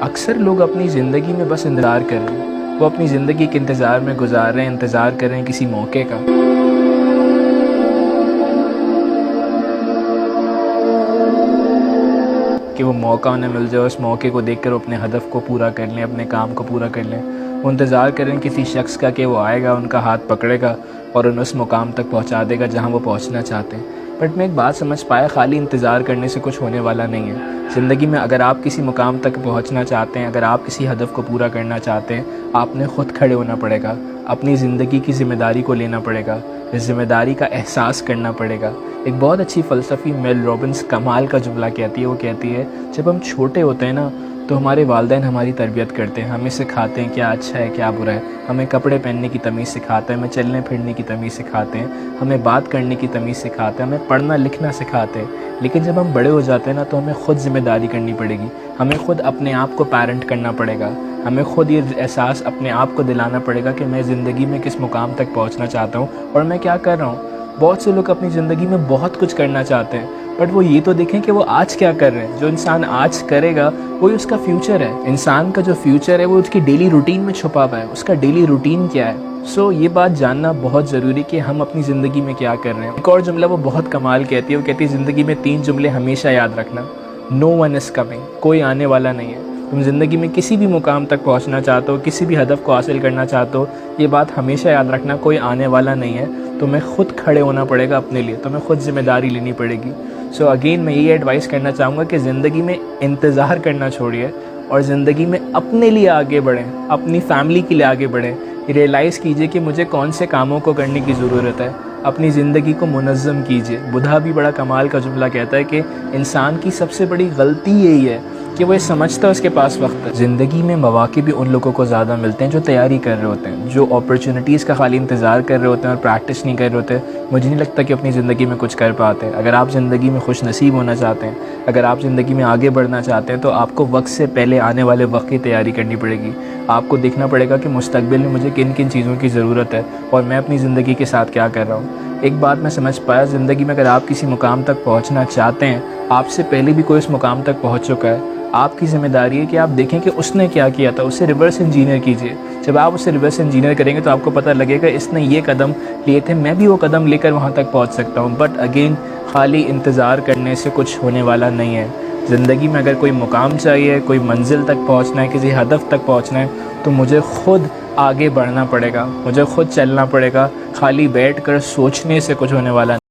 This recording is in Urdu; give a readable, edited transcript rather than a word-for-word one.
اکثر لوگ اپنی زندگی میں بس انتظار کر رہے ہیں، وہ اپنی زندگی کے انتظار میں گزار رہے ہیں، انتظار کر رہے ہیں کسی موقع کا کہ وہ موقع انہیں مل جائے، اس موقع کو دیکھ کر وہ اپنے ہدف کو پورا کر لیں، اپنے کام کو پورا کر لیں۔ وہ انتظار کر رہے ہیں کسی شخص کا کہ وہ آئے گا، ان کا ہاتھ پکڑے گا اور انہیں اس مقام تک پہنچا دے گا جہاں وہ پہنچنا چاہتے ہیں۔ بٹ میں ایک بات سمجھ پایا، خالی انتظار کرنے سے کچھ ہونے والا نہیں ہے۔ زندگی میں اگر آپ کسی مقام تک پہنچنا چاہتے ہیں، اگر آپ کسی ہدف کو پورا کرنا چاہتے ہیں، آپ نے خود کھڑے ہونا پڑے گا، اپنی زندگی کی ذمہ داری کو لینا پڑے گا، اس ذمہ داری کا احساس کرنا پڑے گا۔ ایک بہت اچھی فلسفی میل رابنس کمال کا جملہ کہتی ہے، وہ کہتی ہے جب ہم چھوٹے ہوتے ہیں نا تو ہمارے والدین ہماری تربیت کرتے ہیں، ہمیں سکھاتے ہیں کیا اچھا ہے کیا برا ہے، ہمیں کپڑے پہننے کی تمیز سکھاتے ہیں، ہمیں چلنے پھرنے کی تمیز سکھاتے ہیں، ہمیں بات کرنے کی تمیز سکھاتے ہیں، ہمیں پڑھنا لکھنا سکھاتے ہیں۔ لیکن جب ہم بڑے ہو جاتے ہیں نا تو ہمیں خود ذمہ داری کرنی پڑے گی، ہمیں خود اپنے آپ کو پیرنٹ کرنا پڑے گا، ہمیں خود یہ احساس اپنے آپ کو دلانا پڑے گا کہ میں زندگی میں کس مقام تک پہنچنا چاہتا ہوں اور میں کیا کر رہا ہوں۔ بہت سے لوگ اپنی زندگی میں بہت کچھ کرنا چاہتے ہیں، بٹ وہ یہ تو دیکھیں کہ وہ آج کیا کر رہے ہیں۔ جو انسان آج کرے گا وہی اس کا فیوچر ہے۔ انسان کا جو فیوچر ہے وہ اس کی ڈیلی روٹین میں چھپا ہوا ہے، اس کا ڈیلی روٹین کیا ہے۔ یہ بات جاننا بہت ضروری کہ ہم اپنی زندگی میں کیا کر رہے ہیں۔ ایک اور جملہ وہ بہت کمال کہتی ہے، وہ کہتی ہے زندگی میں 3 جملے ہمیشہ یاد رکھنا۔ نو ون از کمنگ، کوئی آنے والا نہیں ہے۔ تم زندگی میں کسی بھی مقام تک پہنچنا چاہتے ہو، کسی بھی ہدف کو حاصل کرنا چاہتے ہو، یہ بات ہمیشہ یاد رکھنا، کوئی آنے والا نہیں ہے۔ تمہیں خود کھڑے ہونا پڑے گا اپنے لیے، تمہیں خود ذمہ داری لینی پڑے گی۔ اگین میں یہ ایڈوائس کرنا چاہوں گا کہ زندگی میں انتظار کرنا چھوڑیے اور زندگی میں اپنے لیے آگے بڑھیں، اپنی فیملی کے لیے آگے بڑھیں۔ ریئلائز کیجئے کہ مجھے کون سے کاموں کو کرنے کی ضرورت ہے، اپنی زندگی کو منظم کیجئے۔ بدھا بھی بڑا کمال کا جملہ کہتا ہے کہ انسان کی سب سے بڑی غلطی یہی ہے کہ وہ یہ سمجھتا ہے اس کے پاس وقت ہے۔ زندگی میں مواقع بھی ان لوگوں کو زیادہ ملتے ہیں جو تیاری کر رہے ہوتے ہیں، جو اپرچونٹیز کا خالی انتظار کر رہے ہوتے ہیں اور پریکٹس نہیں کر رہے ہوتے۔ مجھے نہیں لگتا کہ اپنی زندگی میں کچھ کر پاتے۔ اگر آپ زندگی میں خوش نصیب ہونا چاہتے ہیں، اگر آپ زندگی میں آگے بڑھنا چاہتے ہیں تو آپ کو وقت سے پہلے آنے والے وقت کی تیاری کرنی پڑے گی۔ آپ کو دیکھنا پڑے گا کہ مستقبل میں مجھے کن کن چیزوں کی ضرورت ہے اور میں اپنی زندگی کے ساتھ کیا کر رہا ہوں۔ ایک بات میں سمجھ پایا، زندگی میں اگر آپ کسی مقام تک پہنچنا چاہتے ہیں، آپ سے پہلے بھی کوئی اس مقام تک پہنچ چکا ہے، آپ کی ذمہ داری ہے کہ آپ دیکھیں کہ اس نے کیا کیا تھا، اسے ریورس انجینئر کیجئے۔ جب آپ اسے ریورس انجینئر کریں گے تو آپ کو پتہ لگے گا اس نے یہ قدم لیے تھے، میں بھی وہ قدم لے کر وہاں تک پہنچ سکتا ہوں۔ بٹ اگین خالی انتظار کرنے سے کچھ ہونے والا نہیں ہے۔ زندگی میں اگر کوئی مقام چاہیے، کوئی منزل تک پہنچنا ہے، کسی ہدف تک پہنچنا ہے تو مجھے خود آگے بڑھنا پڑے گا، مجھے خود چلنا پڑے گا۔ خالی بیٹھ کر سوچنے سے کچھ ہونے والا نہیں۔